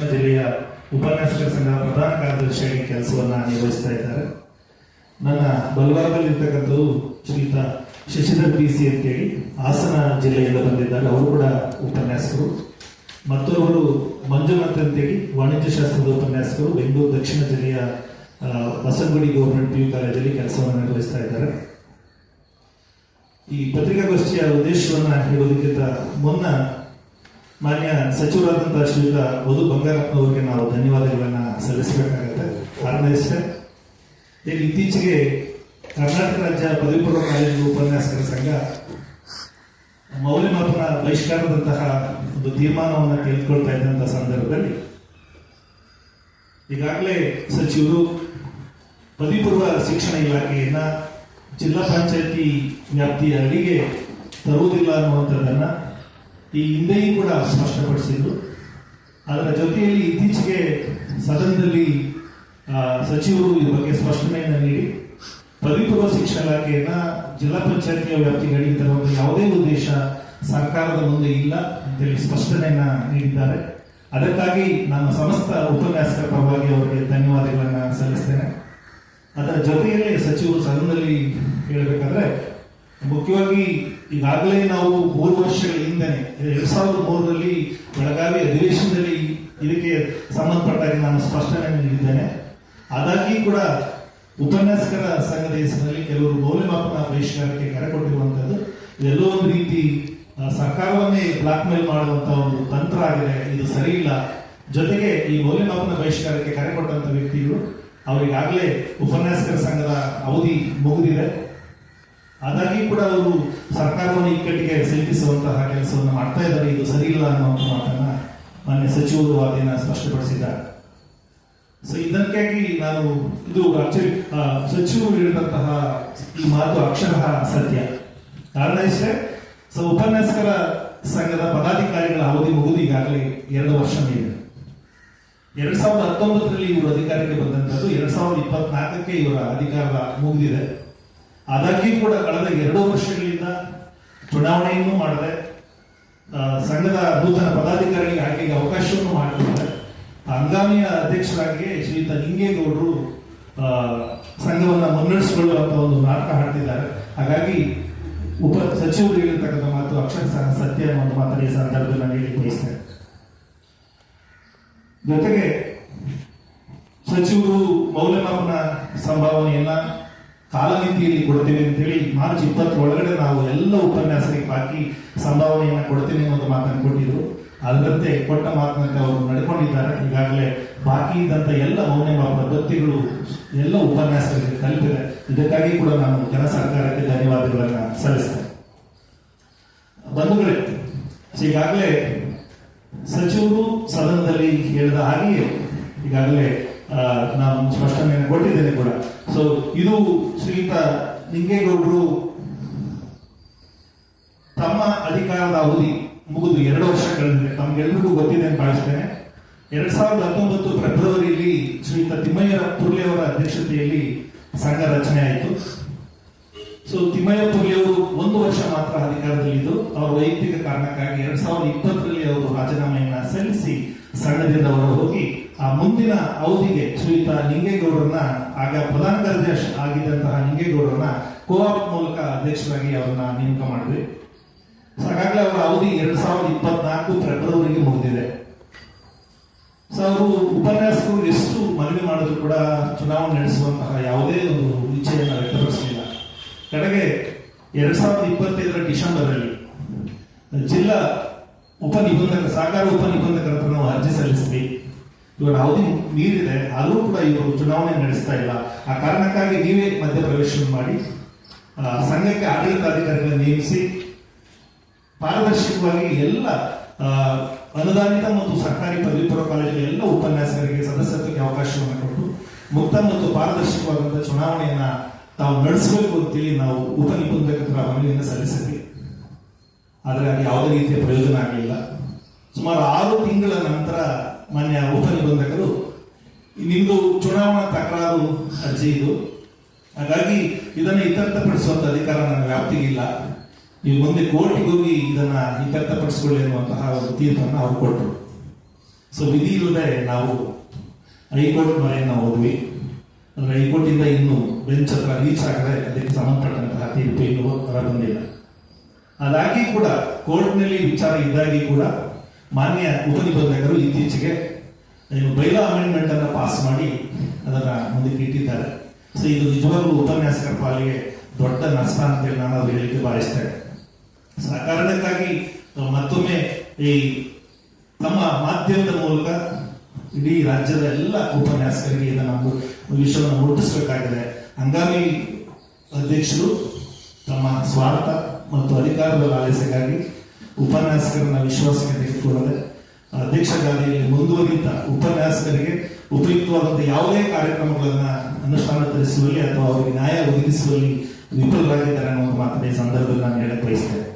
ದಕ್ಷಿಣ ಜಿಲ್ಲೆಯ ಉಪನ್ಯಾಸಕರ ಸಂಘ ಪ್ರಧಾನ ಕಾರ್ಯದರ್ಶಿಯಾಗಿ ಕೆಲಸವನ್ನ ನಿರ್ವಹಿಸ್ತಾ ಇದ್ದಾರೆ. ನನ್ನ ಬಲವಾರದಲ್ಲಿರ್ತಕ್ಕಂಥದ್ದು ಶ್ರೀಯುತ ಶಶಿಧರ್ PC ಅಂತೇಳಿ ಹಾಸನ ಜಿಲ್ಲೆಯಿಂದ ಬಂದಿದ್ದಾರೆ. ಅವರು ಕೂಡ ಉಪನ್ಯಾಸಕರು. ಮತ್ತೊಬ್ಬರು ಮಂಜುನಾಥ್ ಅಂತೇಳಿ ವಾಣಿಜ್ಯಶಾಸ್ತ್ರದ ಉಪನ್ಯಾಸಕರು, ಬೆಂಗಳೂರು ದಕ್ಷಿಣ ಜಿಲ್ಲೆಯ ಬಸವನಗುಡಿ ಗೌರ್ಮೆಂಟ್ PU ಕಾಲೇಜಲ್ಲಿ ಕೆಲಸವನ್ನು ನಿರ್ವಹಿಸ್ತಾ ಇದ್ದಾರೆ. ಈ ಪತ್ರಿಕಾಗೋಷ್ಠಿಯ ಉದ್ದೇಶವನ್ನ ಹೇಳೋದಕ್ಕಿಂತ ಮುನ್ನ ಮಾನ್ಯ ಸಚಿವರಾದಂತಹ ಶ್ರೀಯುತ ಮಧು ಬಂಗಾರಪ್ಪನವರಿಗೆ ನಾವು ಧನ್ಯವಾದಗಳನ್ನ ಸಲ್ಲಿಸಬೇಕಾಗುತ್ತೆ. ಕಾರಣ ಇಷ್ಟೇ, ಇತ್ತೀಚೆಗೆ ಕರ್ನಾಟಕ ರಾಜ್ಯ ಪದವಿ ಪೂರ್ವ ಕಾಲೇಜು ಉಪನ್ಯಾಸಕರ ಸಂಘ ಮೌಲ್ಯಮಾಪನ ಬಹಿಷ್ಕಾರದಂತಹ ಒಂದು ತೀರ್ಮಾನವನ್ನು ತೆಗೆದುಕೊಳ್ತಾ ಇದ್ದಂತಹ ಸಂದರ್ಭದಲ್ಲಿ ಈಗಾಗಲೇ ಸಚಿವರು ಪದವಿ ಪೂರ್ವ ಶಿಕ್ಷಣ ಇಲಾಖೆಯನ್ನ ಜಿಲ್ಲಾ ಪಂಚಾಯತಿ ವ್ಯಾಪ್ತಿಯ ಅಡಿಗೆ ತರುವುದಿಲ್ಲ ಅನ್ನುವಂಥದ್ದನ್ನ ಈ ಹಿಂದೆಯೂ ಕೂಡ ಸ್ಪಷ್ಟಪಡಿಸಿದ್ರು. ಅದರ ಜೊತೆಯಲ್ಲಿ ಇತ್ತೀಚೆಗೆ ಸದನದಲ್ಲಿ ಸಚಿವರು ಈ ಬಗ್ಗೆ ಸ್ಪಷ್ಟನೆಯನ್ನು ನೀಡಿ ಪದವಿ ಪೂರ್ವ ಶಿಕ್ಷಣ ಇಲಾಖೆಯನ್ನ ಜಿಲ್ಲಾ ಪಂಚಾಯತಿಯ ವ್ಯಾಪ್ತಿಗೆ ಅಡಿಗೆ ತರುವಂತ ಯಾವುದೇ ಉದ್ದೇಶ ಸರ್ಕಾರದ ಮುಂದೆ ಇಲ್ಲ ಅಂತೇಳಿ ಸ್ಪಷ್ಟನೆಯನ್ನ ನೀಡಿದ್ದಾರೆ. ಅದಕ್ಕಾಗಿ ನಾನು ಸಮಸ್ತ ಉಪನ್ಯಾಸಕರ ಪರವಾಗಿ ಅವರಿಗೆ ಧನ್ಯವಾದಗಳನ್ನ ಸಲ್ಲಿಸ್ತೇನೆ. ಅದರ ಜೊತೆಯಲ್ಲಿ ಸಚಿವರು ಸದನದಲ್ಲಿ ಹೇಳಬೇಕಾದ್ರೆ ಮುಖ್ಯವಾಗಿ ಈಗಾಗಲೇ ನಾವು 3 ವರ್ಷಗಳ ಹಿಂದೆನೆ 2003ರಲ್ಲಿ ಬೆಳಗಾವಿ ಅಧಿವೇಶನದಲ್ಲಿ ಇದಕ್ಕೆ ಸಂಬಂಧಪಟ್ಟಾಗಿ ನಾನು ಸ್ಪಷ್ಟನೆ ನೀಡಿದ್ದೇನೆ. ಆದಾಗ್ಯೂ ಕೂಡ ಉಪನ್ಯಾಸಕರ ಸಂಘದ ಹೆಸರಿನಲ್ಲಿ ಕೆಲವರು ಮೌಲ್ಯಮಾಪನ ಬಹಿಷ್ಕಾರಕ್ಕೆ ಕರೆ ಕೊಟ್ಟಿರುವಂತದ್ದು ಎಲ್ಲೋ ಒಂದು ರೀತಿ ಸರ್ಕಾರವನ್ನೇ ಬ್ಲಾಕ್ ಮೇಲ್ ಮಾಡುವಂತಹ ಒಂದು ತಂತ್ರ ಆಗಿದೆ. ಇದು ಸರಿ ಇಲ್ಲ. ಜೊತೆಗೆ ಈ ಮೌಲ್ಯಮಾಪನ ಬಹಿಷ್ಕಾರಕ್ಕೆ ಕರೆ ಕೊಟ್ಟಂತ ವ್ಯಕ್ತಿಗಳು ಅವರಿಗಾಗಲೇ ಉಪನ್ಯಾಸಕರ ಸಂಘದ ಅವಧಿ ಮುಗಿದಿದೆ. ಆದಾಗ್ಯೂ ಕೂಡ ಅವರು ಸರ್ಕಾರವನ್ನು ಇಕ್ಕಟ್ಟಿಗೆ ಸಿಲುಕಿಸುವಂತಹ ಕೆಲಸವನ್ನು ಮಾಡ್ತಾ ಇದ್ದಾರೆ. ಇದು ಸರಿ ಇಲ್ಲ ಅನ್ನುವಂಥ ಮಾತನ್ನ ಮಾನ್ಯ ಸಚಿವರು ಅದನ್ನ ಸ್ಪಷ್ಟಪಡಿಸಿದ್ದಾರೆ. ಸೊ ಇದಕ್ಕಾಗಿ ನಾನು ಇದು ಆಕ್ಚುಲಿ ಸಚಿವರು ಹೇಳಿದಂತಹ ಈ ಮಾತು ಅಕ್ಷರಃ ಸತ್ಯ. ಕಾರಣ ಇಷ್ಟೇ, ಸೊ ಉಪನ್ಯಾಸಕರ ಸಂಘದ ಪದಾಧಿಕಾರಿಗಳ ಅವಧಿ ಮುಗಿದು ಈಗಾಗಲೇ 2 ವರ್ಷ ಮೀರಿದೆ. 2019ರಲ್ಲಿ ಇವರು ಅಧಿಕಾರಕ್ಕೆ ಬಂದಂತದ್ದು, 2024ಕ್ಕೆ ಇವರ ಅಧಿಕಾರ ಮುಗಿದಿದೆ. ಆದಾಗ್ಯೂ ಕೂಡ ಕಳೆದ 2 ವರ್ಷಗಳಿಂದ ಚುನಾವಣೆಯನ್ನು ಮಾಡದೆ ಸಂಘದ ನೂತನ ಪದಾಧಿಕಾರಿಗಳಿಗೆ ಆಯ್ಕೆಗೆ ಅವಕಾಶವನ್ನು ಮಾಡಿಕೊಡದೆ ಹಂಗಾಮಿಯ ಅಧ್ಯಕ್ಷರಾಗಿ ಶ್ರೀಯುತ ನಿಂಗೇಗೌಡರು ಸಂಘವನ್ನ ಮುನ್ನಡೆಸಿಕೊಳ್ಳುವಂತ ಒಂದು ನಾಟಕ ಹಾಡ್ತಿದ್ದಾರೆ. ಹಾಗಾಗಿ ಸಚಿವರು ಹೇಳಿರ್ತಕ್ಕಂಥ ಮಾತು ಅಕ್ಷರಶಃ ಸತ್ಯ ಅನ್ನೋ ಮಾತನ್ನ ಈ ಸಂದರ್ಭದಲ್ಲಿ ನಾನು ಹೇಳಿ ಬಯಸ್ತೇನೆ. ಜೊತೆಗೆ ಸಚಿವರು ಮೌಲ್ಯಮಾಪನ ಸಂಭಾವನೆಯನ್ನ ಕಾಲಮಿತಿಯಲ್ಲಿ ಕೊಡ್ತೇವೆ ಅಂತೇಳಿ ಮಾರ್ಚ್ 20 ಒಳಗಡೆ ನಾವು ಎಲ್ಲ ಉಪನ್ಯಾಸರಿಗೆ ಬಾಕಿ ಸಂಭಾವನೆಯನ್ನ ಕೊಡ್ತೇವೆ ಅನ್ನೋ ಮಾತನ್ನು ಕೊಟ್ಟಿದ್ರು. ಅದರಂತೆ ಕೊಟ್ಟ ಮಾತಿನಂತೆ ಅವರು ನಡ್ಕೊಂಡಿದ್ದಾರೆ. ಈಗಾಗಲೇ ಬಾಕಿ ಇದ್ದಂತ ಎಲ್ಲ ಮೌಲ್ಯಮಾಪನ ದತ್ತಿಗಳು ಎಲ್ಲ ಉಪನ್ಯಾಸಕರಿಗೆ ತಲುಪಿದೆ. ಇದಕ್ಕಾಗಿ ಕೂಡ ನಾನು ಜನ ಸರ್ಕಾರಕ್ಕೆ ಧನ್ಯವಾದಗಳನ್ನ ಸಲ್ಲಿಸ್ತೇನೆ. ಬಂಧುಗಳೇ, ಈಗಾಗಲೇ ಸಚಿವರು ಸದನದಲ್ಲಿ ಹೇಳಿದ ಹಾಗೆಯೇ ಈಗಾಗಲೇ ನಾನು ಸ್ಪಷ್ಟನೆಯನ್ನು ಕೊಟ್ಟಿದ್ದೇನೆ ಕೂಡ. ಸೊ ಇದು ಶ್ರೀಯುತ ನಿಂಗೇಗೌಡರು ತಮ್ಮ ಅಧಿಕಾರದ ಅವಧಿ ಮುಗಿದು 2 ವರ್ಷ ಕಳೆದಿದೆ. ತಮ್ಗೆಲ್ರಿಗೂ ಗೊತ್ತಿದೆ ಅಂತ ಭಾವಿಸ್ತೇನೆ. 2019 ಫೆಬ್ರವರಿಯಲ್ಲಿ ಶ್ರೀಯುತ ತಿಮ್ಮಯ್ಯ ಪುರ್ಲೆ ಅವರ ಅಧ್ಯಕ್ಷತೆಯಲ್ಲಿ ಸಂಘ ರಚನೆ ಆಯಿತು. ಸೊ ತಿಮ್ಮಯ್ಯ ಪುರ್ಲೆ ಅವರು 1 ವರ್ಷ ಮಾತ್ರ ಅಧಿಕಾರದಲ್ಲಿದ್ದು ಅವರ ವೈಯಕ್ತಿಕ ಕಾರಣಕ್ಕಾಗಿ 2020ರಲ್ಲಿ ಅವರು ರಾಜೀನಾಮೆಯನ್ನ ಸಲ್ಲಿಸಿ ಸಂಘದಿಂದ ಹೊರ ಹೋಗಿ ಆ ಮುಂದಿನ ಅವಧಿಗೆ ಶ್ರೀಯುತ ನಿಂಗೇಗೌಡರನ್ನ, ಆಗ ಪ್ರಧಾನ ಕಾರ್ಯದರ್ಶಿ ಆಗಿದ್ದಂತಹ ನಿಂಗೇಗೌಡರನ್ನ ಕೋಆಪ್ ಮೂಲಕ ಅಧ್ಯಕ್ಷರಾಗಿ ಅವರನ್ನ ನೇಮಕ ಮಾಡಿದ್ವಿ. ಹಾಗಾಗಲೇ ಅವರ ಅವಧಿ 2024 ಫೆಬ್ರವರಿಗೆ ಮುಗಿದಿದೆ. ಸೊ ಅವರು ಉಪನ್ಯಾಸಕರು ಎಷ್ಟು ಮನವಿ ಮಾಡಿದ್ರು ಕೂಡ ಚುನಾವಣೆ ನಡೆಸುವಂತಹ ಯಾವುದೇ ಒಂದು ಇಚ್ಛೆಯನ್ನು ವ್ಯಕ್ತಪಡಿಸಲಿಲ್ಲ. ಕಡೆಗೆ 2025 ಡಿಸೆಂಬರ್ ಅಲ್ಲಿ ಜಿಲ್ಲಾ ಸಹಕಾರ ಉಪನಿಬಂಧಕರ ಹತ್ರ ನಾವು ಅರ್ಜಿ ಸಲ್ಲಿಸಿದ್ವಿ. ಇವರ ಅವಧಿ ಮೀರಿದೆ, ಆದರೂ ಕೂಡ ಇವರು ಚುನಾವಣೆ ನಡೆಸ್ತಾ ಇಲ್ಲ. ಆ ಕಾರಣಕ್ಕಾಗಿ ನೀವೇ ಮಧ್ಯಪ್ರವೇಶ ಮಾಡಿ ಸಂಘಕ್ಕೆ ಆಡಳಿತಾಧಿಕಾರಿಗಳನ್ನು ನೇಮಿಸಿ ಪಾರದರ್ಶಕವಾಗಿ ಎಲ್ಲ ಅನುದಾನಿತ ಮತ್ತು ಸರ್ಕಾರಿ ಪದವಿ ಪೂರ್ವ ಕಾಲೇಜಿನ ಎಲ್ಲ ಉಪನ್ಯಾಸಕರಿಗೆ ಸದಸ್ಯತ್ವಕ್ಕೆ ಅವಕಾಶವನ್ನು ಕೊಟ್ಟು ಮುಕ್ತ ಮತ್ತು ಪಾರದರ್ಶಕವಾದಂತಹ ಚುನಾವಣೆಯನ್ನ ತಾವು ನಡೆಸಬೇಕು ಅಂತೇಳಿ ನಾವು ಉಪನಿಬಂಧಕರ ಮನವಿಯನ್ನು ಸಲ್ಲಿಸಿದ್ವಿ. ಆದರೆ ಅದು ಯಾವುದೇ ರೀತಿಯ ಪ್ರಯೋಜನ ಆಗಲಿಲ್ಲ. ಸುಮಾರು 6 ತಿಂಗಳ ನಂತರ ಮಾನ್ಯ ಉಪನಿಬಂಧಕರು ನಿಮ್ದು ಚುನಾವಣಾ ತಕರಾರು ಅರ್ಜಿ ಇದು, ಹಾಗಾಗಿ ಇದನ್ನು ಇತ್ಯರ್ಥಪಡಿಸುವಂತ ಅಧಿಕಾರ ನನ್ನ ವ್ಯಾಪ್ತಿಗಿಲ್ಲ, ನೀವು ಮುಂದೆ ಕೋರ್ಟಿಗೆ ಹೋಗಿ ಇದನ್ನ ಇತ್ಯರ್ಥಪಡಿಸಿಕೊಳ್ಳಿ ಅನ್ನುವಂತಹ ಒಂದು ತೀರ್ಪನ್ನು ಅವರು ಕೊಟ್ಟರು. ಸೊ ವಿಧಿ ಇಲ್ಲದೆ ನಾವು ಹೈಕೋರ್ಟ್ ಮೊರೆಯನ್ನು ಹೋದ್ವಿ. ಅಂದ್ರೆ ಹೈಕೋರ್ಟಿಂದ ಇನ್ನು ಬೆಂಚ್ ಹತ್ರ ರೀಚ್ ಆಗದೆ ಅದಕ್ಕೆ ಸಂಬಂಧಪಟ್ಟಂತಹ ತೀರ್ಪು ಇನ್ನೂ ಹೊರ ಬಂದಿಲ್ಲ. ಅದಾಗಿ ಕೂಡ ಕೋರ್ಟ್ನಲ್ಲಿ ವಿಚಾರ ಇದ್ದಾಗಿ ಕೂಡ ಮಾನ್ಯ ಉಪನಿಬಂಧಕರು ಇತ್ತೀಚೆಗೆ ಬೈಲಾ ಅಮೆಂಡ್ಮೆಂಟ್ ಅನ್ನ ಪಾಸ್ ಮಾಡಿ ಅದನ್ನ ಮುಂದಕ್ಕೆ ಇಟ್ಟಿದ್ದಾರೆ. ಸೊ ಇದು ನಿಜವಾಗ್ಲೂ ಉಪನ್ಯಾಸಕರ ಪಾಲಿಗೆ ದೊಡ್ಡ ನಷ್ಟ ಅಂತೇಳಿ ನಾನು ಅವ್ರು ಹೇಳಿಕೆ ಭಾವಿಸ್ತೇನೆ. ಸೊ ಆ ಕಾರಣಕ್ಕಾಗಿ ಮತ್ತೊಮ್ಮೆ ಈ ನಮ್ಮ ಮಾಧ್ಯಮದ ಮೂಲಕ ಇಡೀ ರಾಜ್ಯದ ಎಲ್ಲ ಉಪನ್ಯಾಸಕರಿಗೆ ಇದನ್ನ ವಿಷಯವನ್ನು ಮುಟ್ಟಿಸಬೇಕಾಗಿದೆ. ಹಂಗಾಗಿ ಅಧ್ಯಕ್ಷರು ತಮ್ಮ ಸ್ವಾರ್ಥ ಮತ್ತು ಅಧಿಕಾರದ ಲಾಲಸೆಗಾಗಿ ಉಪನ್ಯಾಸಕರನ್ನ ವಿಶ್ವಾಸಕ್ಕೆ ತೆಗೆದುಕೊಳ್ಳದೆ ಅಧ್ಯಕ್ಷ ಗಾದಿಯಲ್ಲಿ ಮುಂದುವರಿದ ಉಪನ್ಯಾಸಕರಿಗೆ ಉಪಯುಕ್ತವಾದಂತಹ ಯಾವುದೇ ಕಾರ್ಯಕ್ರಮಗಳನ್ನ ಅನುಷ್ಠಾನ ತರಿಸುವಲ್ಲಿ ಅಥವಾ ಅವರಿಗೆ ನ್ಯಾಯ ಒದಗಿಸುವಲ್ಲಿ ವಿಫಲರಾಗಿದ್ದಾರೆ ಅನ್ನೋ ಮಾತನ್ನ ಈ ಸಂದರ್ಭದಲ್ಲಿ ನಾನು ಹೇಳಕ್ ಬಯಸ್ತೇನೆ.